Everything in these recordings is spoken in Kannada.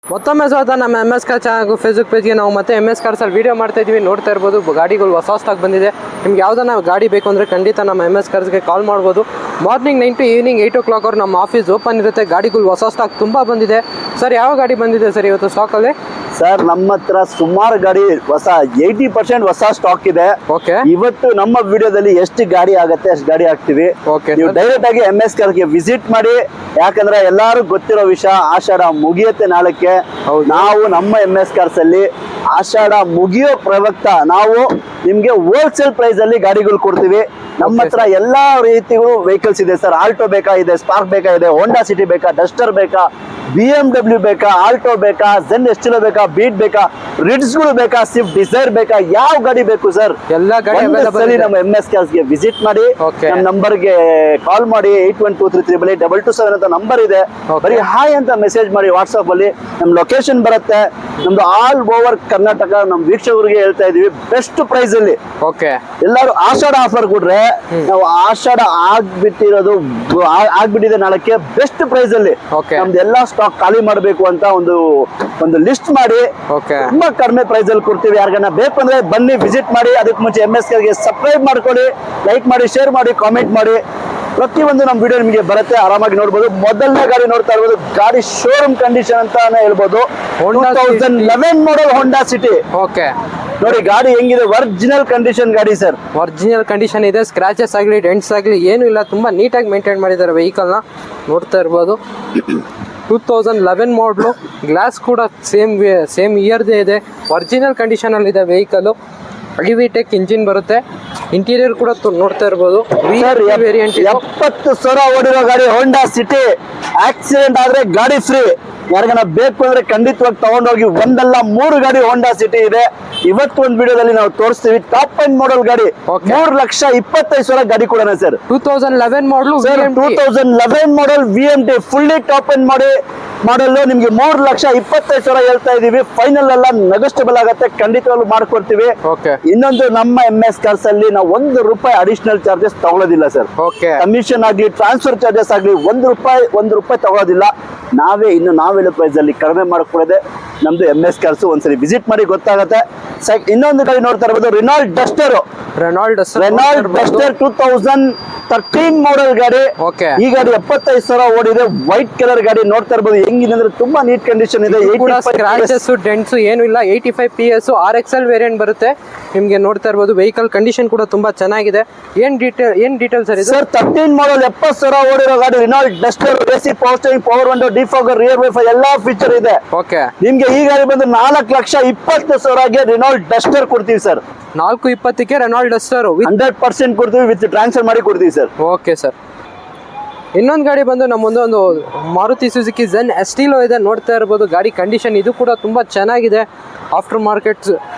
ಮತ್ತೊಮ್ಮೆ ಸ್ವಾಗತ ನಮ್ಮ MS ಕಾರ್ ಚಾನಲ್ ಫೇಸ್ಬುಕ್ ಪೇಜ್ಗೆ ನಾವು ಮತ್ತೆ MS ಕಾರ್ಸ್ ಅಲ್ಲಿ ವಿಡಿಯೋ ಮಾಡ್ತಾ ಇದೀವಿ. ನೋಡ್ತಾ ಇರ್ಬೋದು ಗಾಡಿಗಳು ಹೊಸ ಹೊಸದಾಗಿ ಬಂದಿದೆ. ನಿಮ್ಗೆ ಯಾವ್ದಾನ ಗಾಡಿ ಬೇಕು ಅಂದರೆ ಖಂಡಿತ ನಮ್ಮ MS ಕಾರ್ಸ್ಗೆ ಕಾಲ್ ಮಾಡ್ಬೋದು. ಮಾರ್ನಿಂಗ್ 9 to ಈವ್ನಿಂಗ್ 8 o'clock ಅವ್ರು ನಮ್ಮ ಆಫೀಸ್ ಓಪನ್ ಇರುತ್ತೆ. ಗಾಡಿಗಳು ಹೊಸ ಹೊಸದಾಗಿ ತುಂಬ ಬಂದಿದೆ. ಸರ್ ಯಾವ ಗಾಡಿ ಬಂದಿದೆ ಸರ್ ಇವತ್ತು ಸ್ಟಾಕಲ್ಲಿ? ಸರ್ ನಮ್ಮ ಹತ್ರ ಸುಮಾರು ಗಾಡಿ ಹೊಸ 80% ಹೊಸ ಸ್ಟಾಕ್ ಇದೆ. ಓಕೆ, ಇವತ್ತು ನಮ್ಮ ವಿಡಿಯೋದಲ್ಲಿ ಎಷ್ಟು ಗಾಡಿ ಆಗುತ್ತೆ ಅಷ್ಟು ಗಾಡಿ ಹಾಕ್ತಿವಿ. ಓಕೆ, ನೀವು ಡೈರೆಕ್ಟ್ ಆಗಿ MS ಕಾರ್ಗೆ ವಿಸಿಟ್ ಮಾಡಿ. ಯಾಕಂದ್ರೆ ಎಲ್ಲಾರು ಗೊತ್ತಿರೋ ವಿಷಯ, ಆಷಾಢ ಮುಗಿಯುತ್ತೆ ನಾಳಕ್ಕೆ. ನಾವು ನಮ್ಮ MS ಕಾರ್ಸ್ ಅಲ್ಲಿ ಆಷಾಢ ಮುಗಿಯೋ ಪ್ರವಕ್ತ ನಾವು ನಿಮ್ಗೆ ಹೋಲ್ಸೇಲ್ ಪ್ರೈಸ್ ಅಲ್ಲಿ ಗಾಡಿಗಳು ಕೊಡ್ತೀವಿ. ನಮ್ಮ ಹತ್ರ ಎಲ್ಲಾ ರೀತಿಗಳು ವೆಹಿಕಲ್ಸ್ ಇದೆ ಸರ್. ಆಲ್ಟೋ ಬೇಕಾ ಇದೆ, ಸ್ಪಾರ್ಕ್ ಬೇಕಾ ಇದೆ, ಹೋಂಡಾ ಸಿಟಿ ಬೇಕಾ, ಡಸ್ಟರ್ ಬೇಕಾ, BMW ಬೇಕಾ, ಆಲ್ಟೋ ಬೇಕಾ, ಝೆನ್ ಎಸ್ಟಿಲೋ ಬೇಕಾ, ಬೀಟ್ ಬೇಕಾ, ರಿಡ್ಸ್ಗಳು ಬೇಕಾ, ಸ್ವಿಫ್ಟ್ ಡಿಸೈರ್ ಬೇಕಾ, ಯಾವ ಗಾಡಿ ಬೇಕು ಸರ್ ಎಲ್ಲ ಗಾಡಿ ಸರಿ ನಮ್ಮ MS ಕಾರ್ಸ್ಗೆ ವಿಸಿಟ್ ಮಾಡಿ. ನಮ್ಮ ನಂಬರ್ಗೆ ಕಾಲ್ ಮಾಡಿ 8123382227 ಅಂತ ನಂಬರ್ ಇದೆ. ಬರೀ ಹಾಯ್ ಅಂತ ಮೆಸೇಜ್ ಮಾಡಿ ವಾಟ್ಸ್ಆಪ್ ಅಲ್ಲಿ. ನಮ್ ಲೊಕೇಶನ್ ಬರುತ್ತೆ. ನಮ್ದು ಆಲ್ ಓವರ್ ಕರ್ನಾಟಕ ನಮ್ ವೀಕ್ಷಕರಿಗೆ ಹೇಳ್ತಾ ಇದೀವಿ ಬೆಸ್ಟ್ ಪ್ರೈಸ್ ಅಲ್ಲಿ. ಓಕೆ, ಎಲ್ಲಾರು ಆಷಾಢ ಆಫರ್ ಕೊಡ್ರೆ ನಾವು ಆಷಾಢ ಆಗ್ಬಿಟ್ಟಿದೆ ನಾಳಕ್ಕೆ ಬೆಸ್ಟ್ ಪ್ರೈಸ್ ಅಲ್ಲಿ ನಮ್ದು ಎಲ್ಲಾ ಸ್ಟಾಕ್ ಖಾಲಿ ಮಾಡಬೇಕು ಅಂತ ಒಂದು ಲಿಸ್ಟ್ ಮಾಡಿ ತುಂಬಾ ಕಡಿಮೆ ಪ್ರೈಸ್ ಅಲ್ಲಿ ಕೊಡ್ತೀವಿ. ಯಾರಿಗಾನ ಬೇಕು ಅಂದ್ರೆ ಬನ್ನಿ ವಿಸಿಟ್ ಮಾಡಿ. ಅದಕ್ಕೆ ಮುಂಚೆ MS ಕಾರ್ಗೆ ಸಬ್ಸ್ಕ್ರೈಬ್ ಮಾಡ್ಕೊಳ್ಳಿ, ಲೈಕ್ ಮಾಡಿ, ಶೇರ್ ಮಾಡಿ, ಕಾಮೆಂಟ್ ಮಾಡಿ. ಪ್ರತಿಯೊಂದು ನಮ್ಮ ವಿಡಿಯೋ ನಿಮಗೆ ಬರುತ್ತೆ, ಆರಾಮಾಗಿ ನೋಡ್ಬೋದು. ಮೊದಲನೇ ಗಾಡಿ ನೋಡ್ತಾ ಇರ್ಬೋದು, ಗಾಡಿ ಶೋರೂಮ್ ಕಂಡೀಷನ್ ಅಂತಾನೆ ಹೇಳ್ಬೋದು. 2011 ಮಾಡಲ್ ಹೋಂಡಾ ಸಿಟಿ. ಓಕೆ, ನೋಡಿ ಗಾಡಿ ಹೆಂಗಿದೆ, ಒರಿಜಿನಲ್ ಕಂಡೀಷನ್ ಗಾಡಿ ಸರ್. ಒರಿಜಿನಲ್ ಕಂಡೀಷನ್ ಇದೆ. ಸ್ಕ್ರಾಚಸ್ ಆಗಲಿ ಡೆಂಟ್ಸ್ ಆಗಲಿ ಏನೂ ಇಲ್ಲ. ತುಂಬ ನೀಟಾಗಿ ಮೇಂಟೈನ್ ಮಾಡಿದ್ದಾರೆ ವೆಹಿಕಲ್ನ. ನೋಡ್ತಾ ಇರ್ಬೋದು 2011 ಮಾಡಲು. ಗ್ಲಾಸ್ ಕೂಡ ಸೇಮ್ ಇಯರ್ದೇ ಇದೆ. ಒರಿಜಿನಲ್ ಕಂಡೀಷನಲ್ಲಿದೆ ವೆಹಿಕಲ್ಲು. ಅಡಿವಿಟೆಕ್ ಇಂಜಿನ್ ಬರುತ್ತೆ. ಇಂಟೀರಿಯರ್ ಕೂಡ ನೋಡ್ತಾ ಇರ್ಬೋದು. 70,000 ಓಡಿರೋ ಗಾಡಿ ಹೋಂಡಾ ಸಿಟಿ. ಆಕ್ಸಿಡೆಂಟ್ ಆದ್ರೆ ಗಾಡಿ ಫ್ರೀ. ಯಾರಿಗಾನ ಬೇಕು ಅಂದ್ರೆ ಖಂಡಿತವಾಗಿ ತಗೊಂಡೋಗಿ. ಒಂದಲ್ಲ 3 ಗಾಡಿ ಹೋಂಡಾ ಸಿಟಿ ಇದೆ. ಇವತ್ತು ಒಂದು ವಿಡಿಯೋದಲ್ಲಿ ನಾವು ತೋರಿಸ್ತೀವಿ. ಟಾಪ್ ಎಂಡ್ ಮಾಡಲ್ ಗಾಡಿ 3,25,000 ಗಾಡಿ ಕೊಡೋಣ ಸರ್. 2011 ಮಾಡಲು 2011 ಮಾಡಲ್ VMT ಫುಲ್ಲಿ ಟಾಪ್ ಎಂಡ್ ಮಾಡಲ್ ನಿಮ್ಗೆ 3,25,000 ಹೇಳ್ತಾ ಇದೀವಿ. ಫೈನಲ್ ಎಲ್ಲ ನೆಗೋಸ್ಟೇಬಲ್ ಆಗುತ್ತೆ, ಖಂಡಿತವಾಗ್ಲೂ ಮಾಡ್ಕೊಡ್ತೀವಿ. ಇನ್ನೊಂದು ನಮ್ಮ MS ಕಾರ್ಸ್ ಅಲ್ಲಿ ನಾವು ₹1 ಅಡಿಷನಲ್ ಚಾರ್ಜಸ್ ತಗೊಳ್ಳೋದಿಲ್ಲ ಸರ್. ಕಮಿಷನ್ ಆಗ್ಲಿ, ಟ್ರಾನ್ಸ್ಫರ್ ಚಾರ್ಜಸ್ ಆಗ್ಲಿ, ₹1 ತಗೊಳ್ಳೋದಿಲ್ಲ. ನಾವೇನು ಪ್ರೈಸ್ ಅಲ್ಲಿ ಕಡಿಮೆ ಮಾಡ್ಕೊಡೋದೆ ನಮ್ದು MS ಕಾರ್ಸ್. ಒಂದ್ಸರಿ ವಿಸಿಟ್ ಮಾಡಿ ಗೊತ್ತಾಗುತ್ತೆ. ಇನ್ನೊಂದು ಗಾಡಿ ನೋಡ್ತಾ ಇರ್ಬೋದು, ರೆನಾಲ್ಡ್ ಡಸ್ಟರ್ 2013 ಮಾಡಲ್ ಗಾಡಿ. ಈ ಗಾಡಿ 75,000 ಓಡಿದೆ. ವೈಟ್ ಕಲರ್ ಗಾಡಿ. ನೋಡ್ತಾ ಇರ್ಬೋದು ಹೆಂಗಿದೆ ಅಂದ್ರೆ ತುಂಬಾ ನೀಟ್ ಕಂಡೀಷನ್ ಇದೆ. ಸ್ಕ್ರಾಚಸ್ ಡೆಂಟ್ಸ್ ಏನು ಇಲ್ಲ. 85 PS RXL ವೇರಿಯಂಟ್ ಬರುತ್ತೆ ನಿಮ್ಗೆ. ನೋಡ್ತಾ ಇರ್ಬೋದು ವೆಹಿಕಲ್ ಕಂಡೀಷನ್ ಕೂಡ ತುಂಬಾ ಚೆನ್ನಾಗಿದೆ. ಏನ್ ಡೀಟೇಲ್ಸ್ ಸರ್? 13 ಮಾಡಲ್ 70,000 ಓಡಿರೋ ಗಾಡಿ Renault Duster. AC power steering, power window, defogger, rear wifi ಎಲ್ಲಾ ಫೀಚರ್ ಇದೆ. ನಿಮ್ಗೆ ಈ ಗಾಡಿ ಬಂದು 4,20,000ಗೆ ರೆನಾಲ್ಡ್ ಡಸ್ಟರ್ ಕೊಡ್ತೀವಿ ಸರ್. 4,20,000ಕ್ಕೆ ರೆನಾಲ್ಡ್ ಡಸ್ಟರ್ 100% ಕೊಡ್ತೀವಿ, ವಿತ್ ಟ್ರಾನ್ಸ್ಫರ್ ಮಾಡಿ ಕೊಡ್ತೀವಿ ಸರ್. Okay sir. ಇನ್ನೊಂದು ಗಾಡಿ ಬಂದು ನಮ್ಮ ಒಂದು ಮಾರುತಿ ಸುಜುಕಿ ಝೆನ್ ಎಸ್ಟಿಲೋ ಇದೆ. ನೋಡ್ತಾ ಇರ್ಬೋದು ಗಾಡಿ ಕಂಡೀಷನ್ ಇದು ಕೂಡ ತುಂಬ ಚೆನ್ನಾಗಿದೆ. ಆಫ್ಟರ್ ಮಾರ್ಕೆಟ್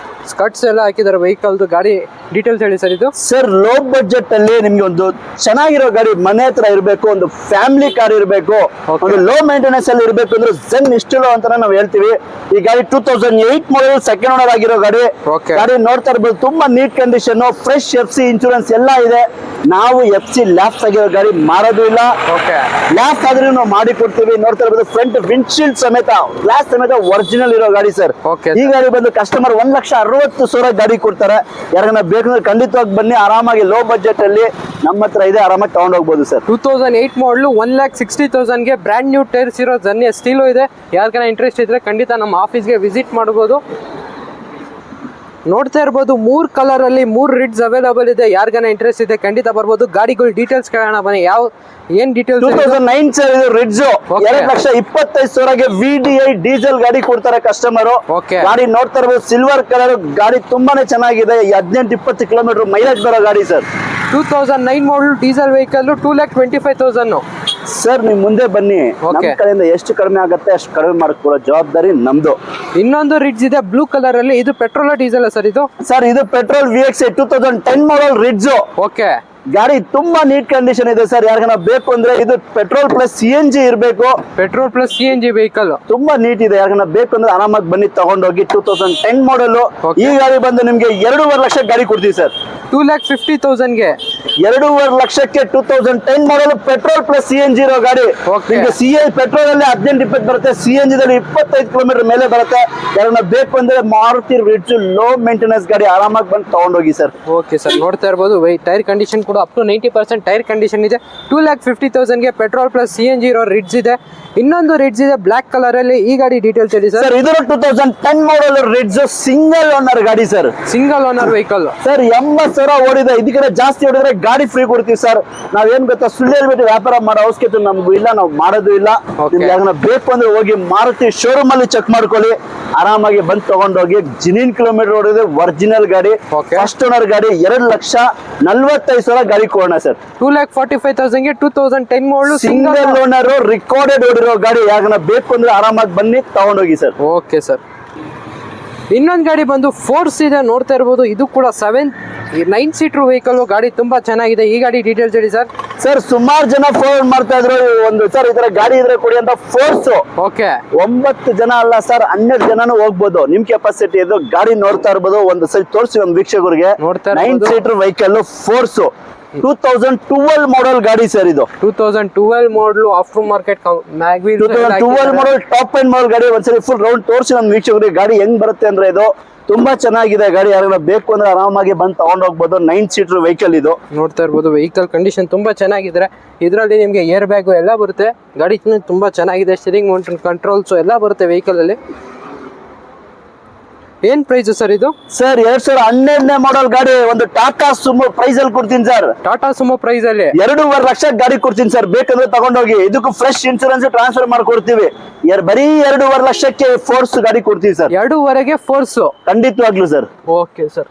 ಸ್ಕಟ್ಸ್ ಎಲ್ಲ ಹಾಕಿದ್ದಾರೆ ವೆಹಿಕಲ್ದು. ಗಾಡಿ ಡೀಟೇಲ್ಸ್ ಹೇಳಿ ಸರ್. ಇದು ಸರ್ ಲೋ ಬಜೆಟ್ ಅಲ್ಲಿ ನಿಮ್ಗೆ ಒಂದು ಚೆನ್ನಾಗಿರೋ ಗಾಡಿ ಮನೆ ಹತ್ರ ಇರಬೇಕು, ಒಂದು ಫ್ಯಾಮಿಲಿ ಕಾರ್ ಇರಬೇಕು, ಒಂದು ಲೋ ಮೇಂಟೆನೆನ್ಸ್ ಅಲ್ಲಿ ಇರಬೇಕು ಅಂದ್ರೆ ಝೆನ್ ಎಸ್ಟಿಲೋ ಅಂತ ನಾವು ಹೇಳ್ತೀವಿ. ಈ ಗಾಡಿ 2008 ಮಾಡಲ್ ಸೆಕೆಂಡ್ ಓನರ್ ಆಗಿರೋ ಗಾಡಿ. ಗಾಡಿ ನೋಡ್ತಾ ಇರ್ಬೋದು ತುಂಬಾ neat condition, fresh FC insurance ಎಲ್ಲ ಇದೆ. ನಾವು FC ಲ್ಯಾಪ್ಸ್ ಆಗಿರೋ ಗಾಡಿ ಮಾರೋದು ಇಲ್ಲ. ಲ್ಯಾಪ್ಸ್ ಆದ್ರೂ ನಾವು ಮಾಡಿ ಕೊಡ್ತೀವಿ. ನೋಡ್ತಾ ಇರ್ಬೋದು ಫ್ರಂಟ್ ವಿಂಡ್ಶೀಲ್ಡ್ ಸಮೇತ, ಗ್ಲಾಸ್ ಸಮೇತ ಒರಿಜಿನಲ್ ಇರೋ ಗಾಡಿ ಸರ್. ಈ ಗಾಡಿ ಬಂದು ಕಸ್ಟಮರ್ 1,60,000 ಗಾಡಿ ಕೊಡ್ತಾರೆ. ಯಾರಿಗಾನ ಬೇಕಂದ್ರೆ ಖಂಡಿತವಾಗಿ ಬನ್ನಿ. ಆರಾಮಾಗಿ ಲೋ ಬಜೆಟ್ ಅಲ್ಲಿ ನಮ್ಮ ಹತ್ರ ಇದೆ, ಆರಾಮಾಗಿ ತಗೊಂಡು ಹೋಗ್ಬೋದು ಸರ್. 2008 ಮಾಡಲು 1,60,000ಗೆ ಬ್ರ್ಯಾಂಡ್ ನ್ಯೂ ಟೈರ್ಸ್ ಇರೋ ಝೆನ್ ಎಸ್ಟಿಲೋ ಇದೆ. ಯಾರಿಗಾನ ಇಂಟ್ರೆಸ್ಟ್ ಇದ್ರೆ ಖಂಡಿತ ನಮ್ಮ ಆಫೀಸ್ಗೆ ವಿಸಿಟ್ ಮಾಡ್ಬೋದು. ನೋಡ್ತಾ ಇರ್ಬೋದು 3 ಕಲರ್ ಅಲ್ಲಿ 3 ರಿಡ್ಸ್ ಅವೈಲೇಬಲ್ ಇದೆ. ಯಾರಿಗಾನ ಇಂಟ್ರೆಸ್ಟ್ ಇದೆ ಖಂಡಿತ ಬರ್ಬೋದು. ಗಾಡಿಗಳು ಡೀಟೇಲ್ಸ್ ಕೇಳೋಣ ಬನ್ನಿ. ಏನ್ ಡೀಟೇಲ್ಸ್? 2009 ಸರ್ ಇದು ರಿಡ್ಸ್. 2,25,000ಗೆ VDI ಡೀಸೆಲ್ ಗಾಡಿ ಕೊಡ್ತಾರೆ ಕಸ್ಟಮರ್. ಗಾಡಿ ನೋಡ್ತಾ ಇರ್ಬೋದು ಸಿಲ್ವರ್ ಕಲರ್ ಗಾಡಿ, ತುಂಬಾನೇ ಚೆನ್ನಾಗಿದೆ. 18-20 ಕಿಲೋಮೀಟರ್ ಮೈಲೇಜ್ ಬರೋ ಗಾಡಿ ಸರ್. 2009 ಮಾಡಲ್ ಡೀಸೆಲ್ ವೆಹಿಕಲ್ 2,25,000 ಸರ್. ನೀವು ಮುಂದೆ ಬನ್ನಿ, ನಮ್ಮ ಕಡೆಯಿಂದ ಎಷ್ಟು ಕಡಿಮೆ ಆಗುತ್ತೆ ಅಷ್ಟು ಕಡಿಮೆ ಮಾಡ್ಕೊಳ್ಳೋ ಜವಾಬ್ದಾರಿ ನಮ್ದು. ಇನ್ನೊಂದು ರಿಡ್ಸ್ ಇದೆ ಬ್ಲೂ ಕಲರ್ ಅಲ್ಲಿ. ಇದು ಪೆಟ್ರೋಲ್ ಡೀಸೆಲ್ ಸರ್? ಇದು ಸರ್ ಇದು ಪೆಟ್ರೋಲ್ VXI 2010 ಮಾಡಲ್ ರಿಡ್ಸ್. ಗಾಡಿ ತುಂಬಾ ನೀಟ್ ಕಂಡೀಷನ್ ಇದೆ ಸರ್. ಯಾರಿಗಾನ ಬೇಕು ಅಂದ್ರೆ ಇದು ಪೆಟ್ರೋಲ್ ಪ್ಲಸ್ CNG ಇರಬೇಕು. ಪೆಟ್ರೋಲ್ ಪ್ಲಸ್ CNG ವೆಹಿಕಲ್ ತುಂಬಾ ನೀಟ್ ಇದೆ. ಯಾರಿಗಾನ ಬೇಕು ಅಂದ್ರೆ ಆರಾಮಾಗಿ ಬನ್ನಿ ತಗೊಂಡೋಗಿ. 2010 ಮಾಡಲ್. Okay. ಈ ಗಾಡಿ ಬಂದು ನಿಮ್ಗೆ 2.5 ಲಕ್ಷ ಗಾಡಿ ಕೊಡ್ತೀವಿ ಸರ್. 2,50,000ಗೆ 2.5 ಲಕ್ಷಕ್ಕೆ 2010 ಮಾಡಲ್ ಪೆಟ್ರೋಲ್ ಪ್ಲಸ್ CNG ಇರೋ ಗಾಡಿ. Okay. ನಿಮ್ಗೆ ಪೆಟ್ರೋಲ್ ಅಲ್ಲಿ 18-20 ಬರುತ್ತೆ, CNG ದಲ್ಲಿ 25 ಕಿಲೋಮೀಟರ್ ಮೇಲೆ ಬರುತ್ತೆ. ಯಾರನ್ನ ಬೇಕು ಅಂದ್ರೆ ಮಾರುತಿ ರಿಡ್ಜ್ ಲೋ ಮೇಂಟೆನೆನ್ಸ್ ಗಾಡಿ ಆರಾಮಾಗಿ ಬಂದು ತಗೊಂಡೋಗಿ ಸರ್. ಓಕೆ ಸರ್, ನೋಡ್ತಾ ಇರ್ಬೋದು ಟೈರ್ ಕಂಡೀಷನ್ ಕೂಡ ಅಪ್ ಟು 90% ಟೈರ್ ಕಂಡೀಷನ್ ಇದೆ. 2,50,000ಗೆ ಪೆಟ್ರೋಲ್ ಪ್ಲಸ್ CNG ಇರೋ ರಿಡ್ಜ್ ಇದೆ. ಇನ್ನೊಂದು ರಿಡ್ಜ್ ಇದೆ ಬ್ಲಾಕ್ ಕಲರ್ ಅಲ್ಲಿ. ಈ ಗಾಡಿ ಡೀಟೇಲ್ಸ್ ಹೇಳಿ ಸರ್. ಸರ್ ಇದು 2010 ಮಾಡಲ್ ರಿಡ್ಜ್ ಸಿಂಗಲ್ ಓನರ್ ಗಾಡಿ sir. Single owner vehicle sir 80,000 ಓಡಿದೆ. ಇದಕ್ಕಿಂತ ಜಾಸ್ತಿ ಓಡಿದ್ರೆ ಗಾಡಿ ಫ್ರೀ ಕೊಡ್ತೀವಿ ಸರ್. ನಾವೇನ್ ಗೊತ್ತಾ, ಸುಳ್ಳು ಹೇಳ್ಬಿಟ್ಟು ವ್ಯಾಪಾರ ಮಾಡೋ ಅವಶ್ಯಕತೆ ನಮಗೂ ಇಲ್ಲ, ನಾವು ಮಾಡೋದು ಇಲ್ಲ. Okay. ನಿಮ್ಗೆ ಯಾಕಂದ್ರೆ ಬೇಕು ಅಂದ್ರೆ ಹೋಗಿ ಮಾರುತಿ ಶೋರೂಮ್ ಅಲ್ಲಿ ಚೆಕ್ ಮಾಡ್ಕೊಳ್ಳಿ, ಆರಾಮಾಗಿ ಬಂದು ತಗೊಂಡೋಗಿ. ಜಿನಿನ್ ಕಿಲೋಮೀಟರ್ ಓಡಿದೆ, ಒರಿಜಿನಲ್ ಗಾಡಿ, Okay. ಫಸ್ಟ್ ಓನರ್ ಗಾಡಿ. 2,45,000 ಗಾಡಿ ಕೊಡೋಣ ಸರ್. 2,45,000ಗೆ 2010 ಮಾಡಲು ಸಿಂಗಲ್ ಓನರ್ ರಿಕಾರ್ಡೆಡ್ ಓಡಿರೋ ಗಾಡಿ. ಯಾಕಂದ್ರೆ ಬೇಕು ಅಂದ್ರೆ ಆರಾಮಾಗಿ ಬನ್ನಿ ತಗೊಂಡೋಗಿ ಸರ್. Okay sir. ಇನ್ನೊಂದು ಗಾಡಿ ಬಂದು ಫೋರ್ಸ್ ಇದೆ, ನೋಡ್ತಾ ಇರ್ಬೋದು. ಇದು ಕೂಡ 9 ಸೀಟರ್ ವೆಹಿಕಲ್. ಗಾಡಿ ತುಂಬಾ ಚೆನ್ನಾಗಿದೆ. ಈ ಗಾಡಿ ಡೀಟೇಲ್ಸ್ ಹೇಳಿ ಸರ್. ಸರ್ ಸುಮಾರು ಜನ ಫೋನ್ ಮಾಡ್ತಾ ಇದ್ರು, ಒಂದು ಸರ್ ಈ ತರ ಗಾಡಿ ಇದ್ರೆ ಕೊಡಿ ಅಂತ. ಫೋರ್ಸ್ ಓಕೆ 9 ಜನ ಅಲ್ಲ ಸರ್, 12 ಜನನು ಹೋಗ್ಬೋದು. ನಿಮ್ ಕೆಪಾಸಿಟಿ ಇದು. ಗಾಡಿ ನೋಡ್ತಾ ಇರ್ಬೋದು, ಒಂದು ಸರಿ ತೋರಿಸಿ ನಮ್ಮ ವೀಕ್ಷಕರಿಗೆ. ನೋಡ್ತಾ 9 ಇರ್ಬೋದು. ಸೀಟರ್ ವೆಹಿಕಲ್ ಫೋರ್ಸ್ 2012 ಮಾಡಲ್ ಗಾಡಿ ಸರ್ ಇದು. 2012 ಮಾಡಲು after market 2012 model top end model ಗಾಡಿ. ಒಂದ್ಸರಿ ಫುಲ್ ರೌಂಡ್ ತೋರಿಸಿ ನಮ್ಮ ವೀಕ್ಷಕರಿಗೆ ಗಾಡಿ ಹೆಂಗ್ ಬರುತ್ತೆ ಅಂದ್ರೆ. ಇದು ತುಂಬಾ ಚೆನ್ನಾಗಿದೆ ಗಾಡಿ. ಯಾರಿಗಾರ ಬೇಕು ಅಂದ್ರೆ ಆರಾಮಾಗಿ ಬಂದು ತಗೊಂಡ್ ಹೋಗ್ಬೋದು. 9 ಸೀಟರ್ ವೆಹಿಕಲ್ ಇದು. ನೋಡ್ತಾ ಇರ್ಬೋದು ವೆಹಿಕಲ್ ಕಂಡೀಷನ್ ತುಂಬಾ ಚೆನ್ನಾಗಿದೆ. ಇದರಲ್ಲಿ ನಿಮಗೆ ಏರ್ ಬ್ಯಾಗ್ ಎಲ್ಲ ಬರುತ್ತೆ. ಗಾಡಿ ತುಂಬಾ ಚೆನ್ನಾಗಿದೆ. ಸ್ಟೀರಿಂಗ್ ಮೌಂಟನ್ ಕಂಟ್ರೋಲ್ಸ್ ಎಲ್ಲ ಬರುತ್ತೆ ವೆಹಿಕಲ್ ಅಲ್ಲಿ. ಏನ್ ಪ್ರೈಸ್ ಸರ್ ಇದು? ಸರ್ 2012 ಮಾಡಲ್ ಗಾಡಿ. ಒಂದು ಟಾಟಾ ಸುಮೋ ಪ್ರೈಸ್ ಅಲ್ಲಿ ಕೊಡ್ತೀನಿ ಸರ್. ಟಾಟಾ ಸುಮೋ ಪ್ರೈಸ್ ಅಲ್ಲಿ 2.5 ಲಕ್ಷ ಗಾಡಿ ಕೊಡ್ತೀನಿ ಸರ್. ಬೇಕಂದ್ರೆ ತಗೊಂಡೋಗಿ. ಇದಕ್ಕೂ ಫ್ರೆಶ್ ಇನ್ಸೂರೆನ್ಸ್ ಟ್ರಾನ್ಸ್ಫರ್ ಮಾಡ್ಕೊಡ್ತೀವಿ. ಬರೀ 2.5 ಲಕ್ಷಕ್ಕೆ ಫೋರ್ಸ್ ಗಾಡಿ ಕೊಡ್ತೀವಿ ಸರ್. 2.5ಗೆ ಫೋರ್ಸ್ ಖಂಡಿತವಾಗ್ಲು ಸರ್. Okay sir.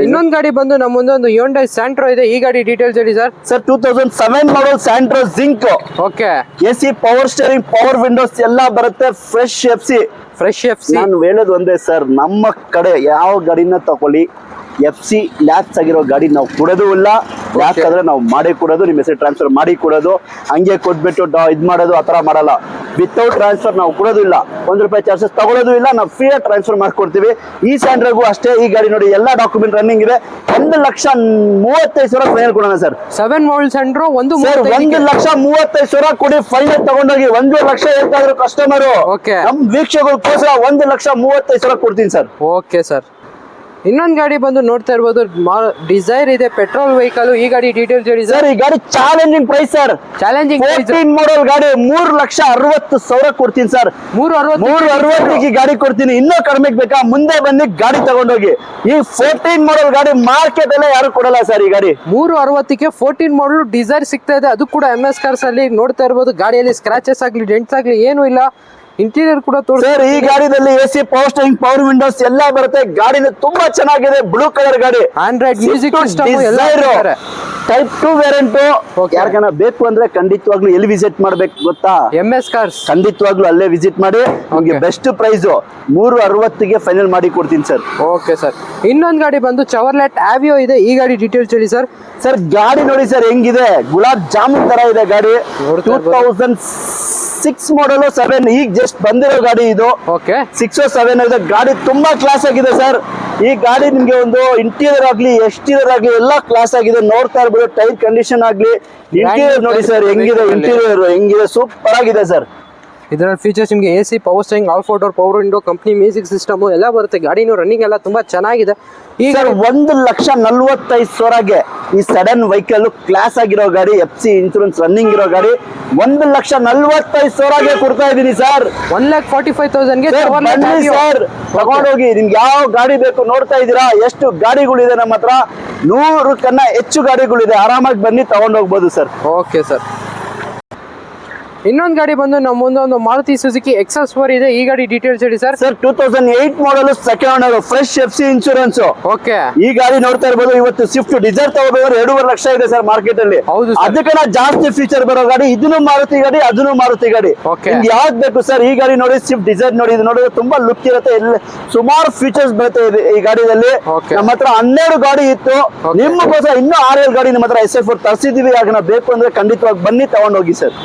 ಇನ್ನೊಂದು ಗಾಡಿ ಬಂದು ನಮ್ಮ ಮುಂದೆ ಒಂದು Hyundai Santro ಇದೆ. ಈ ಗಾಡಿ ಡೀಟೇಲ್ಸ್ ಹೇಳಿ ಸರ್. ಸರ್ 2007 ಮಾಡಲ್ Santro zinc. Okay AC power steering, power Windows ಎಲ್ಲ ಬರುತ್ತೆ. Fresh FC. ನಾನು ಹೇಳೋದು ಒಂದೇ ಸರ್, ನಮ್ಮ ಕಡೆ ಯಾವ ಗಾಡಿನ ತಗೊಳ್ಳಿ, FC ಲ್ಯಾಪ್ಸ್ ಆಗಿರೋ ಗಾಡಿ ನಾವು ಕೊಡೋದು ಇಲ್ಲ. ಲ್ಯಾಪ್ಸ್ ಆದ್ರೆ ನಾವು ಮಾಡಿ ಕೊಡೋದು, ನಿಮ್ಮ ಹೆಸರು ಟ್ರಾನ್ಸ್ಫರ್ ಮಾಡಿ ಕೊಡೋದು. ಹಂಗೆ ಕೊಟ್ಬಿಟ್ಟು ಇದ್ ಮಾಡೋದು ಆ ತರ ಮಾಡಲ್ಲ. ವಿತೌಟ್ ಟ್ರಾನ್ಸ್ಫರ್ ನಾವು ಕೊಡೋದು ಇಲ್ಲ. ₹1 ಚಾರ್ಜಸ್ ತಗೊಳ್ಳೋದು ಇಲ್ಲ. ನಾವು ಫ್ರೀ ಆಗಿ ಟ್ರಾನ್ಸ್ಫರ್ ಮಾಡ್ಕೊಡ್ತೀವಿ. ಈ ಸ್ಯಾಂಡ್ರಾಗೂ ಅಷ್ಟೇ. ಈ ಗಾಡಿ ನೋಡಿ ಎಲ್ಲಾ ಡಾಕ್ಯುಮೆಂಟ್ ರನ್ನಿಂಗ್ ಇದೆ. 1,35,000 ಫೈನಲ್ ಕೊಡೋಣ ಸರ್. 7 ಮಾಡಲ್ Santro 1,35,000 ಕೊಡಿ, ಫೈನಲ್ ತಗೊಂಡೋಗಿ. 1 ಲಕ್ಷ ಹೇಳ್ತಾ ಇದ್ರು ಕಸ್ಟಮರ್. Okay. ನಮ್ ವೀಕ್ಷಕರಿಗೋಸ್ಕರ 1,35,000 ಕೊಡ್ತೀನಿ ಸರ್. Okay sir. ಇನ್ನೊಂದು ಗಾಡಿ ಬಂದು ನೋಡ್ತಾ ಇರ್ಬೋದು ಡಿಸೈರ್ ಇದೆ, ಪೆಟ್ರೋಲ್ ವೆಹಿಕಲ್. ಈ ಗಾಡಿ ಡೀಟೇಲ್ಸ್ ಹೇಳಿ ಸರ್. ಈ ಗಾಡಿ ಚಾಲೆಂಜಿಂಗ್ ಪ್ರೈಸ್ ಸರ್. ಚಾಲೆಂಜಿಂಗ್ 14 ಮಾಡಲ್ ಗಾಡಿ 3,60,000 ಕೊಡ್ತೀನಿ ಸರ್. 360 ಗಾಡಿ ಕೊಡ್ತೀನಿ. ಇನ್ನೂ ಕಡಿಮೆ ಬೇಕಾ ಮುಂದೆ ಬನ್ನಿ ಗಾಡಿ ತಗೊಂಡೋಗಿ. ಈ 14 ಮಾಡಲ್ ಗಾಡಿ ಮಾರ್ಕೆಟ್ ಅಲ್ಲೇ ಯಾರು ಕೊಡಲ್ಲ ಸರ್. ಈ ಗಾಡಿ 360ಕ್ಕೆ 14 ಮಾಡಲ್ ಡಿಸೈರ್ ಸಿಗ್ತಾ ಇದೆ. ಅದು ಕೂಡ MS ಕಾರ್ಸ್ ಅಲ್ಲಿ. ನೋಡ್ತಾ ಇರ್ಬೋದು ಗಾಡಿಯಲ್ಲಿ ಸ್ಕ್ರಾಚಸ್ ಆಗ್ಲಿ ಡೆಂಟ್ಸ್ ಆಗ್ಲಿ ಏನೂ ಇಲ್ಲ. ಇಂಟೀರಿಯರ್ ಕೂಡ ಸರ್ ಈ ಗಾಡಿದಲ್ಲಿ AC power steering, power Windows ಎಲ್ಲ ಬರುತ್ತೆ. ಗಾಡಿನ ತುಂಬಾ ಚೆನ್ನಾಗಿದೆ. ಬ್ಲೂ ಕಲರ್ ಗಾಡಿ. ಆಂಡ್ರಾಯ್ಡ್ ಮ್ಯೂಸಿಕ್ ಸಿಸ್ಟಮ್ ಎಲ್ಲ ಇದೆ. Type 2 variant. ಯಾರಿಗಾನ ಬೇಕು ಅಂದ್ರೆ ಖಂಡಿತವಾಗ್ಲೂ ಎಲ್ಲಿ ವಿಸಿಟ್ ಮಾಡ್ಬೇಕು ಗೊತ್ತಾ? MS cars. ಖಂಡಿತವಾಗ್ಲೂ ಅಲ್ಲೇ ವಿಸಿಟ್ ಮಾಡಿ. ನಿಮ್ಗೆ ಬೆಸ್ಟ್ ಪ್ರೈಸ್ 360ಗೆ ಫೈನಲ್ ಮಾಡಿ ಕೊಡ್ತೀನಿ ಸರ್. Okay sir. ಇನ್ನೊಂದು ಗಾಡಿ ಬಂದು ಚವರ್ಲೆಟ್ ಆವಿಯೋ ಇದೆ. ಈ ಗಾಡಿ ಡೀಟೇಲ್ಸ್ ಹೇಳಿ ಸರ್. ಸರ್ ಗಾಡಿ ನೋಡಿ ಸರ್ ಹೆಂಗಿದೆ, ಗುಲಾಬ್ ಜಾಮೂನ್ ತರ ಇದೆ ಗಾಡಿ. 2006 ಮಾಡಲ್ 7 ಈಗ ಜಸ್ಟ್ ಬಂದಿರೋ ಗಾಡಿ ಇದು. ಓಕೆ 6 or 7 ಇದೆ ಗಾಡಿ. ತುಂಬಾ ಕ್ಲಾಸ್ ಆಗಿದೆ ಸರ್. ಈ ಗಾಡಿ ನಿಮ್ಗೆ ಒಂದು ಇಂಟೀರಿಯರ್ ಆಗ್ಲಿ ಎಕ್ಸ್ಟೀರಿಯರ್ ಆಗ್ಲಿ ಎಲ್ಲ ಕ್ಲಾಸ್ ಆಗಿದೆ. ನೋಡ್ತಾ ಇರ್ಬೋದು ಟೈರ್ ಕಂಡೀಷನ್ ಆಗ್ಲಿ. ಇಂಟೀರಿಯರ್ ನೋಡಿ ಸರ್ ಹೆಂಗಿದೆ, ಇಂಟೀರಿಯರ್ ಹೆಂಗಿದೆ, ಸೂಪರ್ ಆಗಿದೆ ಸರ್. ಇದರಲ್ಲಿ ಫೀಚರ್ಸ್ ನಿಮಗೆ AC power steering, all four door power window, company music system ಎಲ್ಲ ಬರುತ್ತೆ. ಗಾಡಿನೂ ರನ್ನಿಂಗ್ ಎಲ್ಲ ತುಂಬಾ ಚೆನ್ನಾಗಿದೆ. ಈಗ 1,45,000ಗೆ ಈ ಸಡನ್ ವೆಹಿಕಲ್ ಕ್ಲಾಸ್ ಆಗಿರೋ ಗಾಡಿ, FC ಇನ್ಸೂರೆನ್ಸ್ ರನ್ನಿಂಗ್ ಇರೋ ಗಾಡಿ 1,45,000ಗೆ ಕೊಡ್ತಾ ಇದೀನಿ ಸರ್. 1,45,000ಗೆ ಸರ್ ತಗೊಂಡೋಗಿ. ನಿಮ್ಗೆ ಯಾವ ಗಾಡಿ ಬೇಕು ನೋಡ್ತಾ ಇದೀರಾ? ಎಷ್ಟು ಗಾಡಿಗಳಿದೆ ನಮ್ಮ ಹತ್ರ? 100 ಹೆಚ್ಚು ಗಾಡಿಗಳಿದೆ. ಆರಾಮಾಗಿ ಬನ್ನಿ ತಗೊಂಡೋಗ್ಬೋದು ಸರ್. Okay sir. ಇನ್ನೊಂದು ಗಾಡಿ ಬಂದು ನಮ್ಮ ಮುಂದೆ ಒಂದು ಮಾರುತಿ ಸುಜುಕಿ XS4 ಇದೆ. ಈ ಗಾಡಿ ಡೀಟೇಲ್ಸ್ ಹೇಳಿ sir. Sir 2008 model second owner fresh FC insurance. Okay. ಈ ಗಾಡಿ ನೋಡ್ತಾ ಇರ್ಬೋದು. ಇವತ್ತು ಸ್ವಿಫ್ಟ್ ಡಿಸೈರ್ ತಗೋಬೇಕಾದ್ರೆ 2.5 ಲಕ್ಷ ಇದೆ ಸರ್ ಮಾರ್ಕೆಟ್ ಅಲ್ಲಿ. ಹೌದು sir. ಅದಕ್ಕಿಂತ ಜಾಸ್ತಿ ಫೀಚರ್ ಬರೋ ಗಾಡಿ ಇದನ್ನು ಮಾರುತಿ ಗಾಡಿ, ಅದನ್ನು ಮಾರುತಿ ಗಾಡಿ. Okay. ನಿಮ್ಗೆ ಯಾವ್ದು ಬೇಕು ಸರ್? ಈ ಗಾಡಿ ನೋಡಿ, ಸ್ವಿಫ್ಟ್ ಡಿಸೈರ್ ನೋಡಿ, ಇದು ನೋಡಿದ್ರೆ ತುಂಬಾ ಲುಕ್ ಇರುತ್ತೆ. ಸುಮಾರು ಫೀಚರ್ಸ್ ಬರುತ್ತೆ ಈ ಗಾಡಿಯಲ್ಲಿ. Okay. ನಮ್ಮ ಹತ್ರ 12 ಗಾಡಿ ಇತ್ತು. ನಿಮಗೋಸ್ಕರ ಇನ್ನೂ 6 ಗಾಡಿ ನಮ್ಮ ಹತ್ರ SF4 ತರಿಸಿದೀವಿ. ಆಗ ನಾವು ಬೇಕು ಅಂದ್ರೆ ಖಂಡಿತವಾಗಿ ಬನ್ನಿ ತಗೊಂಡೋಗಿ ಸರ್.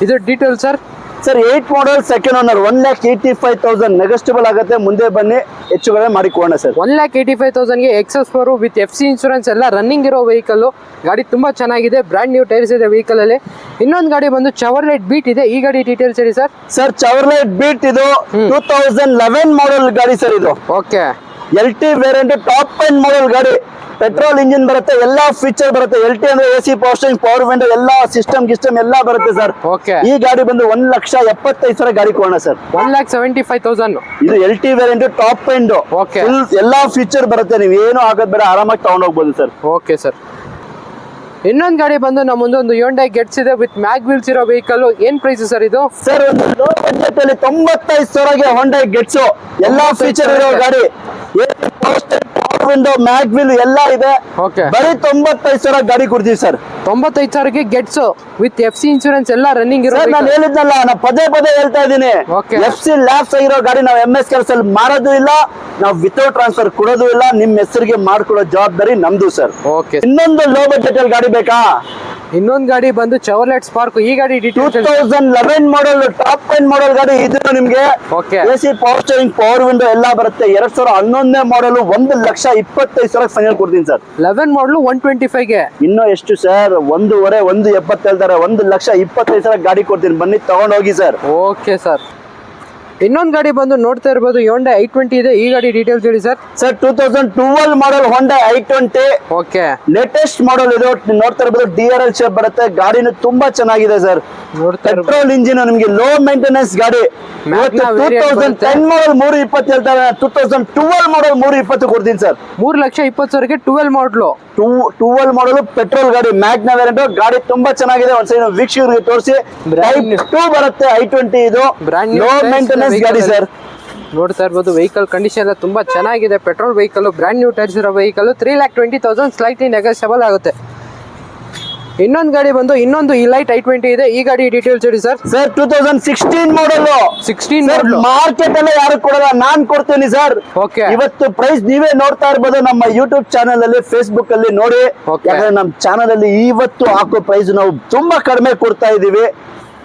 ಇದು detail sir. Sir 8 model second owner 1,85,000 ನೆಗೋಸ್ಟಿಬಲ್ ಆಗುತ್ತೆ. ಮುಂದೆ ಬನ್ನಿ, ಹೆಚ್ಚು ಕಡಿಮೆ ಮಾಡಿಕೊಡೋಣ ಸರ್. 1,85,000 ಗೆ XS4 ವಿತ್ FC ಇನ್ಶೂರೆನ್ಸ್ ಎಲ್ಲ ರನ್ನಿಂಗ್ ಇರೋ ವೆಹಿಕಲ್. ಗಾಡಿ ತುಂಬಾ ಚೆನ್ನಾಗಿದೆ. ಬ್ರ್ಯಾಂಡ್ ನ್ಯೂ ಟೈರ್ಸ್ ಇದೆ ವೆಹಿಕಲ್ ಅಲ್ಲಿ. ಇನ್ನೊಂದು ಗಾಡಿ ಬಂದು ಚವರ್ಲೆಟ್ ಬೀಟ್ ಇದೆ. ಈ ಗಾಡಿ ಡೀಟೇಲ್ಸ್ ಹೇಳಿ ಸರ್. ಸರ್ ಚವರ್ಲೆಟ್ ಬೀಟ್ ಇದು 2011 ಮಾಡಲ್ ಗಾಡಿ ಸರ್. ಇದು okay. LT variant top end model ಗಾಡಿ. ಪೆಟ್ರೋಲ್ ಇಂಜಿನ್ ಬರುತ್ತೆ, ಎಲ್ಲಾ ಫೀಚರ್ ಬರುತ್ತೆ. LT ಅಂದ್ರೆ AC power steering, power window, ಎಲ್ಲಾ ಸಿಸ್ಟಮ್ ಎಲ್ಲ ಬರುತ್ತೆ ಸರ್. ಓಕೆ. ಈ ಗಾಡಿ ಬಂದು 1,75,000 ಗಾಡಿ ಕೊಡೋಣ ಸರ್. 1,75,000. ಇದು LT variant top end. Okay. ಎಲ್ಲಾ ಫೀಚರ್ ಬರುತ್ತೆ. ನೀವು ಏನು ಆಗೋದ್ ಬೇಡ, ಆರಾಮಾಗಿ ತಗೊಂಡ್ ಹೋಗ್ಬೋದು ಸರ್. Okay sir. ಇನ್ನೊಂದು ಗಾಡಿ ಬಂದು ನಮ್ಮ ಮುಂದೆ ಒಂದು Hyundai Getz ಇದೆ ವಿತ್ ಮ್ಯಾಗ್ ವೀಲ್ಸ್ ಇರೋ ವೆಹಿಕಲ್. ಏನ್ ಪ್ರೈಸ್ ಸರ್ ಇದು? ಸರ್ ಒಂದು ಲೋ ಬಜೆಟ್ ಅಲ್ಲಿ 95,000ಗೆ Hyundai Getz ಎಲ್ಲಾ ಫೀಚರ್ ಇರೋ ಗಾಡಿ. ವಿಂಡೋ, ಮ್ಯಾಗ್ ವೀಲ್ ಎಲ್ಲ ಇದೆ. ಓಕೆ. ಬರೀ 95,000 ಗಾಡಿ ಕೊಡ್ತೀವಿ ಸರ್. 95,000ಗೆ Getz ವಿತ್ FC ಇನ್ಶೂರೆನ್ಸ್ ಎಲ್ಲ ರನ್ನಿಂಗ್ ಇರೋ. ನಾನು ಹೇಳಿದ್ನಲ್ಲ, ನಾನು ಪದೇ ಹೇಳ್ತಾ ಇದ್ದೀನಿ. Okay. FC ಲ್ಯಾಬ್ಸ್ ಆಗಿರೋ ಗಾಡಿ ನಾವು MS ಕೆಲಸ ಮಾರೋದು ಇಲ್ಲ, ನಾವು ವಿತೌಟ್ ಟ್ರಾನ್ಸ್ಫರ್ ಕೊಡೋದು ಇಲ್ಲ. ನಿಮ್ ಹೆಸರಿಗೆ ಮಾಡ್ಕೊಡೋ ಜವಾಬ್ದಾರಿ ನಮ್ದು ಸರ್. ಓಕೆ. ಇನ್ನೊಂದು ಲೋ ಬಜೆಟ್ ಅಲ್ಲಿ ಗಾಡಿ ಬೇಕಾ? ಇನ್ನೊಂದು ಗಾಡಿ ಬಂದು ಚವರ್ಲೆಟ್ ಸ್ಪಾರ್ಕ್. ಈ ಗಾಡಿ details 2011 model top end model ಗಾಡಿ. ಇದು ನಿಮ್ಗೆ okay. AC power steering, power window ಎಲ್ಲ ಬರುತ್ತೆ. 2011 ಮಾಡಲ್ 1,25,000 ಫೈನಲ್ ಕೊಡ್ತೀನಿ ಸರ್. 11 ಮಾಡಲು 125ಗೆ. ಇನ್ನೂ ಎಷ್ಟು ಸರ್? 1.5 1.70 ಹೇಳ್ತಾರೆ. 1,25,000 ಗಾಡಿ ಕೊಡ್ತೀನಿ, ಬನ್ನಿ ತಗೊಂಡೋಗಿ ಸರ್. Okay sir. ಇನ್ನೊಂದು ಗಾಡಿ ಬಂದು ನೋಡ್ತಾ ಇರ್ಬೋದು Hyundai i20 ಇದೆ. ಈ ಗಾಡಿ ಡೀಟೇಲ್ಸ್ ಹೇಳಿ ಸರ್. ಸರ್ 2012 ಮಾಡಲ್ Hyundai i20. Okay. Latest model ಇದು. ನೋಡ್ತಾ ಇರ್ಬೋದು, DRL ಶೇಪ್ ಬರುತ್ತೆ. ಗಾಡಿನೂ ತುಂಬಾ ಚೆನ್ನಾಗಿದೆ ಸರ್. ನೋಡ್ತಾ ಇರ್ಬೋದು. ಪೆಟ್ರೋಲ್ ಇಂಜಿನ್, ನಿಮ್ಗೆ ಲೋ ಮೇಂಟೆನೆನ್ಸ್ ಗಾಡಿ. Magna variant 2010 ಮಾಡಲ್ 320 ಹೇಳ್ತಾರೆ. 2012 ಮಾಡಲ್ 320 ಕೊಡ್ತೀನಿ ಸರ್. 3,20,000ಗೆ 12 ಮಾಡಲು. 12 ಮಾಡಲ್ ಪೆಟ್ರೋಲ್ ಗಾಡಿ, ಮ್ಯಾಗ್ನಾ ವೇರಿಯಂಟ್. ಗಾಡಿ ತುಂಬಾ ಚೆನ್ನಾಗಿದೆ. ಒಂದ್ಸರಿ ವೀಕ್ಷಕರಿಗೆ ತೋರಿಸಿ. Brand ಟೈಪ್ 2 ಬರುತ್ತೆ i20. ಇದು Brand new low tyres maintenance ಇದೆ ಗಾಡಿ vehicle ಸರ್. ನೋಡ್ತಾ ಇರ್ಬೋದು, ವೆಹಿಕಲ್ ಕಂಡೀಷನ್ ಎಲ್ಲ ತುಂಬಾ ಚೆನ್ನಾಗಿದೆ. Petrol vehicle, brand new tyres ಇರೋ ವೆಹಿಕಲ್. 3,20,000 ಸ್ಲೈಟ್ಲಿ ನೆಗೋಷಿಯಬಲ್ ಆಗುತ್ತೆ. ಇನ್ನೊಂದು ಗಾಡಿ ಬಂದು ಇನ್ನೊಂದು Elite i20 ಇದೆ. ಈ ಗಾಡಿ ಡೀಟೇಲ್ಸ್ ಹೇಳಿ ಸರ್. ಸರ್ 2016 ಮಾಡಲ್. 16 ಮಾಡಲು. ಮಾರ್ಕೆಟ್ ಎಲ್ಲ ಯಾರು ಕೊಡಲ್ಲ, ನಾನ್ ಕೊಡ್ತೀನಿ ಸರ್. ಓಕೆ. ಇವತ್ತು ಪ್ರೈಸ್ ನೀವೇ ನೋಡ್ತಾ ಇರ್ಬೋದು ನಮ್ಮ ಯೂಟ್ಯೂಬ್ ಚಾನಲ್ ಅಲ್ಲಿ, ಫೇಸ್ಬುಕ್ ಅಲ್ಲಿ ನೋಡಿ. Okay. ಯಾಕಂದ್ರೆ ನಮ್ಮ ಚಾನಲ್ ಅಲ್ಲಿ ಇವತ್ತು ಹಾಕೋ ಪ್ರೈಸ್ ನಾವು ತುಂಬಾ ಕಡಿಮೆ ಕೊಡ್ತಾ ಇದೀವಿ.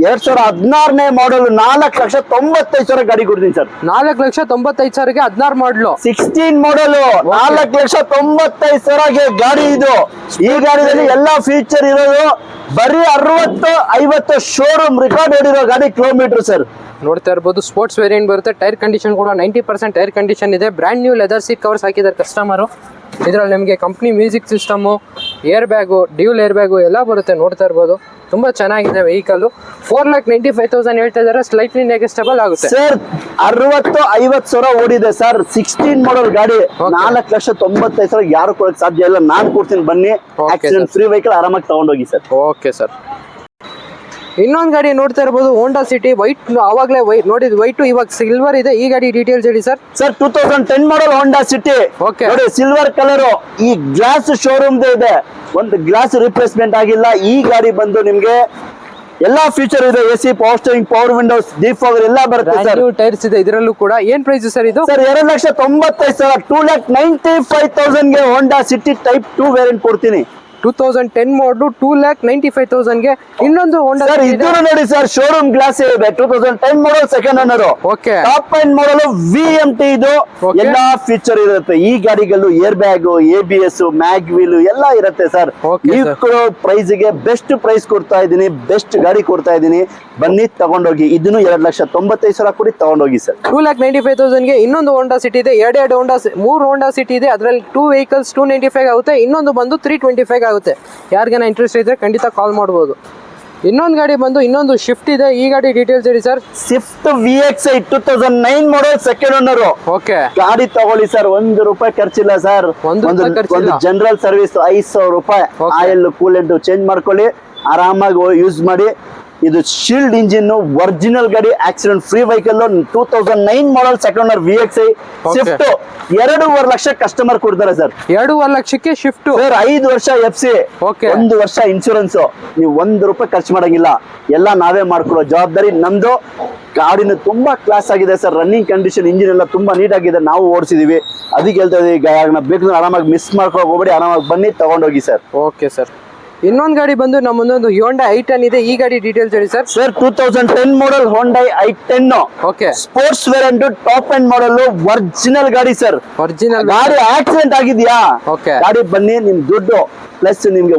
2016 ಮಾಡಲ್ 4,95,000 ಗಾಡಿ ಕೊಡ್ತೀನಿ ಸರ್. 4,95,000ಗೆ 16 ಮಾಡಲು. 16 ಮಾಡಲ್ 4,95,000ಗೆ ಗಾಡಿ ಇದು. ಈ ಗಾಡಿಯಲ್ಲಿ ಎಲ್ಲಾ ಫೀಚರ್ ಇರೋದು. ಬರೀ 60-50 ಶೋರೂಮ್ ರೆಕಾರ್ಡ್ ಹೊಡಿರೋ ಗಾಡಿ ಕಿಲೋಮೀಟರ್ ಸರ್. ನೋಡ್ತಾ ಇರ್ಬೋದು, ಸ್ಪೋರ್ಟ್ಸ್ ವೇರಿಯಂಟ್ ಬರುತ್ತೆ. ಟೈರ್ ಕಂಡೀಷನ್ ಕೂಡ 90% ಟೈರ್ ಕಂಡೀಷನ್ ಇದೆ. Brand new leather seat covers ಹಾಕಿದ್ದಾರೆ ಕಸ್ಟಮರು. ಇದರಲ್ಲಿ ನಿಮಗೆ company music system, air bag, dual air bag ಎಲ್ಲ ಬರುತ್ತೆ. ನೋಡ್ತಾ ಇರ್ಬೋದು, ತುಂಬಾ ಚೆನ್ನಾಗಿದೆ ವೆಹಿಕಲ್. 4,95,000 ಹೇಳ್ತಾ ಇದ್ದಾರೆ. ಸ್ಲೈಟ್ಲಿ ನೆಗೆಸ್ಟಬಲ್ ಆಗುತ್ತೆ ಸರ್. 60-50,000 ಓಡಿದೆ ಸರ್. 16 ಮಾಡಲ್ ಗಾಡಿ 4,95,000 ಯಾರು ಕೊಡಕ್ ಸಾಧ್ಯ ಇಲ್ಲ. ನಾನ್ ಕೊಡ್ತೀನಿ, ಬನ್ನಿ. ಆಕ್ಸಿಡೆಂಟ್ ಫ್ರೀ ವೆಹಿಕಲ್ ಆರಾಮಾಗಿ ತಗೊಂಡೋಗಿ ಸರ್. Okay sir. ಇನ್ನೊಂದು ಗಾಡಿ ನೋಡ್ತಾ ಇರ್ಬೋದು, ಹೋಂಡಾ ಸಿಟಿ ವೈಟ್. ಆವಾಗಲೇ ನೋಡಿದ್ ವೈಟ್, ಇವಾಗ ಸಿಲ್ವರ್ ಇದೆ. ಈ ಗಾಡಿ ಡೀಟೇಲ್ಸ್ ಹೇಳಿ ಸರ್. ಸರ್ 2010 ಮಾಡಲ್ ಹೋಂಡಾ ಸಿಟಿ. Okay. ನೋಡಿ, ಸಿಲ್ವರ್ ಕಲರ್. ಈ ಗ್ಲಾಸ್ ಶೋರೂಮ್ ಇದೆ. ಒಂದು ಗ್ಲಾಸ್ ರಿಪ್ಲೇಸ್ಮೆಂಟ್ ಆಗಿಲ್ಲ. ಈ ಗಾಡಿ ಬಂದು ನಿಮ್ಗೆ ಎಲ್ಲಾ ಫೀಚರ್ ಇದೆ. AC power steering, power windows, defogger ಎಲ್ಲ ಬರುತ್ತೆ ಸರ್. ನ್ಯೂ ಟೈರ್ಸ್ ಇದೆ ಇದರಲ್ಲೂ ಕೂಡ. ಏನ್ ಪ್ರೈಸ್ ಸರ್ ಇದು? ಸರ್ 2,95,000 2,95,000ಗೆ ಹೋಂಡಾ ಸಿಟಿ ಟೈಪ್ 2 ವೇರಿಯಂಟ್ ಕೊಡ್ತೀನಿ. 2010 ಮಾಡಲು 2,95,000ಗೆ. ಇನ್ನೊಂದು ಹೋಂಡಾ ಸರ್ ಇದು ನೋಡಿ ಸರ್, ಶೋರೂಮ್ ಗ್ಲಾಸ್ ಇದೆ. 2010 model second owner. Okay. Top end ಮಾಡಲ್ VMT ಇದು. Okay. ಎಲ್ಲಾ ಫೀಚರ್ ಇರುತ್ತೆ. ಈ ಗಾಡಿಗಳು air bag, ABS, mag wheel ಎಲ್ಲ ಇರುತ್ತೆ ಸರ್. Okay, ಈ sir. ಪ್ರೈಸ್ ಗೆ ಬೆಸ್ಟ್ ಪ್ರೈಸ್ ಕೊಡ್ತಾ ಇದ್ದೀನಿ, ಬೆಸ್ಟ್ ಗಾಡಿ ಕೊಡ್ತಾ ಇದ್ದೀನಿ. ಬನ್ನಿ ತಗೊಂಡೋಗಿ. ಇದನ್ನು 2,95,000 ಕೊಡಿ, ತಗೊಂಡೋಗಿ ಸರ್. 2,95,000ಗೆ ಇನ್ನೊಂದು ಹೋಂಡಾ ಸಿಟಿ ಇದೆ. ಎರಡು ಹೋಂಡಾ, 3 ಹೋಂಡಾ ಸಿಟಿ ಇದೆ. ಅದರಲ್ಲಿ 2 ವೆಹಿಕಲ್ಸ್ 295 ಆಗುತ್ತೆ. ಇನ್ನೊಂದು ಬಂದು 325 ಆಗುತ್ತೆ. ಯಾರಿಗಾನ ಇಂಟ್ರೆಸ್ಟ್ ಇದ್ರೆ ಖಂಡಿತ ಕಾಲ್ ಮಾಡ್ಬೋದು. ಇನ್ನೊಂದು ಗಾಡಿ ಬಂದು ಇನ್ನೊಂದು ಶಿಫ್ಟ್ ಇದೆ. ಈ ಗಾಡಿ ಡೀಟೇಲ್ಸ್ ಹೇಳಿ sir. Swift VXI 2009 model second owner. Okay. ಗಾಡಿ ತಗೊಳ್ಳಿ ಸರ್, ₹1 ಖರ್ಚಿಲ್ಲ ಸರ್. ಒಂದು general service ₹5,000. Okay. Oil coolant change ಮಾಡ್ಕೊಳ್ಳಿ, ಆರಾಮಾಗಿ ಯೂಸ್ ಮಾಡಿ. ಇದು ಶೀಲ್ಡ್ ಇಂಜಿನ್, ಒರಿಜಿನಲ್ ಗಾಡಿ, accident free vehicle, 2009 model second owner VXi Swift. 2.5 lakh customer ಕೊಡ್ತಾರೆ ಸರ್. 2.5 ಲಕ್ಷಕ್ಕೆ ಶಿಫ್ಟ್ ಸರ್. 5 ವರ್ಷ FC, Okay. 1 ವರ್ಷ ಇನ್ಶೂರೆನ್ಸ್. ನೀವು 1 ರೂಪಾಯಿ ಖರ್ಚು ಮಾಡಂಗಿಲ್ಲ, ಎಲ್ಲ ನಾವೇ ಮಾಡ್ಕೊಳ್ಳೋ ಜವಾಬ್ದಾರಿ ನಮ್ದು. ಗಾಡಿನ ತುಂಬಾ ಕ್ಲಾಸ್ ಆಗಿದೆ ಸರ್. ರನ್ನಿಂಗ್ ಕಂಡೀಷನ್, ಇಂಜಿನ್ ಎಲ್ಲ ತುಂಬಾ ನೀಟ್ ಆಗಿದೆ. ನಾವು ಓಡಿಸಿದೀವಿ, ಅದಕ್ಕೆ ಹೇಳ್ತಾ ಇದೀವಿ. ಬೇಕು ಆರಾಮಾಗಿ ಮಿಸ್ ಮಾಡ್ಕೊಳಕ್ ಹೋಗ್ಬೇಡಿ, ಆರಾಮಾಗಿ ಬನ್ನಿ ತಗೊಂಡೋಗಿ ಸರ್. Okay sir. ಇನ್ನೊಂದು ಗಾಡಿ ಬಂದು ನಮ್ಮ ಮುಂದೊಂದು Hyundai i10 ಇದೆ. ಈ ಗಾಡಿ ಡೀಟೇಲ್ಸ್ ಹೇಳಿ ಸರ್. ಸರ್ 2010 ಮಾಡಲ್ Hyundai i10 okay. Sports variant, top end ಮಾಡಲ್, ಒರಿಜಿನಲ್ ಗಾಡಿ ಸರ್. ಒರಿಜಿನಲ್ ಗಾಡಿ ಆಕ್ಸಿಡೆಂಟ್ ಆಗಿದ್ಯಾ, ಓಕೆ. ಗಾಡಿ ಬನ್ನಿ, ನಿಮ್ ದುಡ್ಡು ಪ್ಲಸ್ ನಿಮ್ಗೆ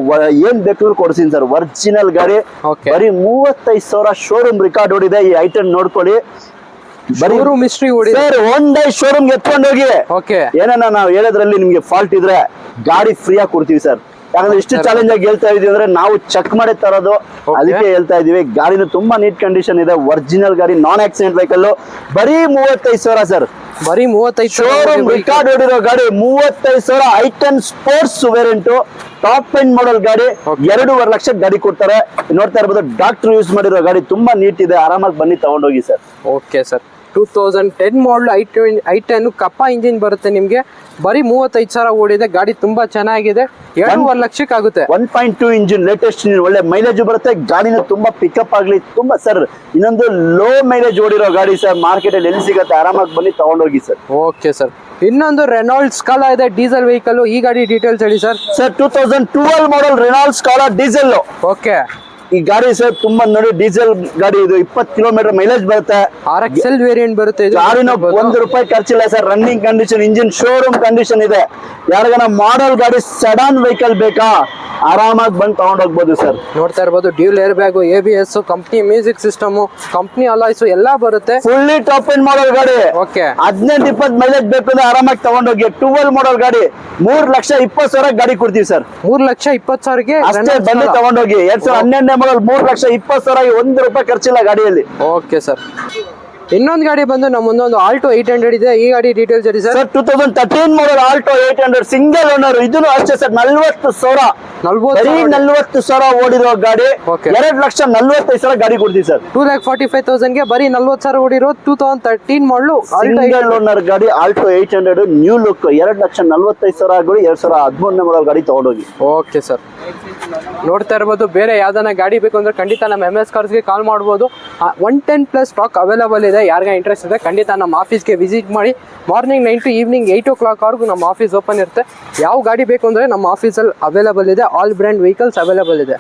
ಏನ್ ಬೇಕಾದ್ರೂ ಕೊಡ್ತೀನಿ ಸರ್. ಒರಿಜಿನಲ್ ಗಾಡಿ, ಓಕೆ. ಬರೀ 35,000 ಶೋರೂಮ್ ರೆಕಾರ್ಡ್ ಓಡಿದೆ. ಈ ಐಟನ್ ನೋಡ್ಕೊಳ್ಳಿ. ಶೋರೂಮ್ ಹಿಸ್ಟ್ರಿ ಓಡಿ ಸರ್ Hyundai ಶೋರೂಮ್ ಎತ್ಕೊಂಡೋಗಿ, ಓಕೆ. ಏನನ್ನ ನಾವು ಹೇಳೋದ್ರಲ್ಲಿ ನಿಮ್ಗೆ ಫಾಲ್ಟ್ ಇದ್ರೆ ಗಾಡಿ ಫ್ರೀ ಆಗಿ ಕೊಡ್ತೀವಿ ಸರ್. ಯಾಕಂದ್ರೆ ಇಷ್ಟು ಚಾಲೆಂಜ್ ಆಗಿ ಹೇಳ್ತಾ ಇದೀವಿ ಅಂದ್ರೆ ನಾವು ಚೆಕ್ ಮಾಡಿ ತರೋದು, ಅದಕ್ಕೆ ಹೇಳ್ತಾ ಇದೀವಿ. ಗಾಡಿನ ತುಂಬಾ ನೀಟ್ ಕಂಡೀಷನ್ ಇದೆ, ಒರಿಜಿನಲ್ ಗಾಡಿ, ನಾನ್ ಆಕ್ಸಿಡೆಂಟ್ ವೆಹಿಕಲ್. ಬರೀ 35,000 ಸರ್. ಬರೀ 35 ಶೋರೂಮ್ ರೆಕಾರ್ಡ್ ಹೊಡಿರೋ ಗಾಡಿ 35,000. i10 sports variant, top end model ಗಾಡಿ. 2.5 ಲಕ್ಷ ಗಾಡಿ ಕೊಡ್ತಾರೆ. ನೋಡ್ತಾ ಇರ್ಬೋದು, ಡಾಕ್ಟರ್ ಯೂಸ್ ಮಾಡಿರೋ ಗಾಡಿ, ತುಂಬಾ ನೀಟ್ ಇದೆ. ಆರಾಮಾಗಿ ಬನ್ನಿ ತಗೊಂಡೋಗಿ ಸರ್. Okay sir. 2010 ಮಾಡಲ್ i10 ಕಪ್ಪ ಇಂಜಿನ್ ಬರುತ್ತೆ ನಿಮ್ಗೆ. ಬರೀ 35,000 ಓಡಿದೆ. ಗಾಡಿ ತುಂಬಾ ಚೆನ್ನಾಗಿದೆ. 2.5 ಲಕ್ಷಕ್ಕೆ ಆಗುತ್ತೆ. 1.2 ಇಂಜಿನ್, ಲೇಟೆಸ್ಟ್ ಇಂಜಿನ್, ಒಳ್ಳೆ ಮೈಲೇಜ್ ಬರುತ್ತೆ. ಗಾಡಿನ ತುಂಬಾ ಪಿಕಪ್ ಆಗ್ಲಿ, ತುಂಬಾ ಸರ್. ಇನ್ನೊಂದು ಲೋ ಮೈಲೇಜ್ ಓಡಿರೋ ಗಾಡಿ ಸರ್. ಮಾರ್ಕೆಟ್ ಅಲ್ಲಿ ಎಲ್ಲಿ ಸಿಗುತ್ತೆ, ಆರಾಮಾಗಿ ಬನ್ನಿ ತಗೊಂಡೋಗಿ ಸರ್. Okay sir. ಇನ್ನೊಂದು ರೆನಾಲ್ಡ್ ಸ್ಕಾಲಾ ಇದೆ, ಡೀಸೆಲ್ ವೆಹಿಕಲ್. ಈ ಗಾಡಿ ಡೀಟೇಲ್ಸ್ ಹೇಳಿ sir. Sir 2012 model Renault Scala diesel. Okay. ಈ ಗಾಡಿ ಸರ್ ತುಂಬಾ ನೋಡಿ, ಡೀಸೆಲ್ ಗಾಡಿ ಇದು. 20 ಕಿಲೋಮೀಟರ್ ಮೈಲೇಜ್ ಬರುತ್ತೆ. RXL ವೇರಿಯಂಟ್ ಬರುತ್ತೆ ಇದು. ಗಾಡಿನ 1 ರೂಪಾಯಿ ಖರ್ಚಿಲ್ಲ sir. Running condition, engine showroom condition ಇದೆ. ಯಾರಿಗಾನ ಮಾಡಲ್ ಗಾಡಿ, ಸಡನ್ ವೆಹಿಕಲ್ ಬೇಕಾ, ಆರಾಮಾಗಿ ಬಂದು ತಗೊಂಡೋಗ್ಬೋದು ಸರ್. ನೋಡ್ತಾ ಇರ್ಬೋದು, dual air bag, ABS, company music system, company alloys ಎಲ್ಲ ಬರುತ್ತೆ. ಫುಲ್ಲಿ ಟಾಪ್ ಎಂಡ್ ಮಾಡಲ್ ಗಾಡಿ. ಓಕೆ. 18-20 ಮೈಲೇಜ್ ಬೇಕು ಅಂದ್ರೆ ಆರಾಮಾಗಿ ತಗೊಂಡೋಗಿ. 12 ಮಾಡಲ್ ಗಾಡಿ, 3,20,000 ಗಾಡಿ ಕೊಡ್ತೀವಿ ಸರ್. 3,20,000ಗೆ ಅಷ್ಟೇ, ಬನ್ನಿ ತಗೊಂಡೋಗಿ. 2012 ಮಾಡಲ್ 3,20,000, 1 ರೂಪಾಯಿ ಖರ್ಚಿಲ್ಲ ಗಾಡಿಯಲ್ಲಿ. Okay sir. ಇನ್ನೊಂದು ಗಾಡಿ ಬಂದು ನಮ್ಮ ಮುಂದೊಂದು ಆಲ್ಟೋ 800 ಇದೆ. ಈ ಗಾಡಿ ಡೀಟೇಲ್ಸ್ ಹೇಳಿ ಸರ್. 2013 ಮಾಡಲ್ ಆಲ್ಟೋ 800 ಸಿಂಗಲ್ ಓನರ್. ಇದನ್ನು ಅಷ್ಟೇ ಸರ್, 40,000. ಬರೀ 40,000 ಓಡಿರೋ ಗಾಡಿ. Okay. 2,45,000 ಗಾಡಿ ಕೊಡ್ತೀವಿ ಸರ್. 2,45,000ಗೆ ಬರೀ 40,000 ಓಡಿರೋ 2013 ಮಾಡಲು ಸಿಂಗಲ್ ಓನರ್ ಗಾಡಿ ಆಲ್ಟೋ 800 ನ್ಯೂ ಲುಕ್. 2,45,000 ಗಾಡಿ, 2013 ಮಾಡಲ್ ಗಾಡಿ ತಗೊಂಡೋಗಿ. Okay sir. ನೋಡ್ತಾ ಇರ್ಬೋದು, ಬೇರೆ ಯಾವ್ದಾನ ಗಾಡಿ ಬೇಕು ಅಂದ್ರೆ ಖಂಡಿತ ನಮ್ಮ MS ಕಾರ್ಸ್ಗೆ ಕಾಲ್ ಮಾಡ್ಬೋದು. 110+ ಸ್ಟಾಕ್ ಅವೈಲೇಬಲ್ ಇದೆ. ಯಾರಿಗ ಇಂಟ್ರೆಸ್ಟ್ ಇದೆ ಖಂಡಿತ ನಮ್ಮ ಆಫೀಸ್ಗೆ ವಿಸಿಟ್ ಮಾಡಿ. ಮಾರ್ನಿಂಗ್ 9 to ಈವ್ನಿಂಗ್ 8 o'clock ವರೆಗೂ ನಮ್ಮ ಆಫೀಸ್ ಓಪನ್ ಇರುತ್ತೆ. ಯಾವ ಗಾಡಿ ಬೇಕು ಅಂದರೆ ನಮ್ಮ ಆಫೀಸಲ್ಲಿ ಅವೈಲೇಬಲ್ ಇದೆ. ಆಲ್ ಬ್ರ್ಯಾಂಡ್ ವೆಹಿಕಲ್ಸ್ ಅವೈಲೇಬಲ್ ಇದೆ.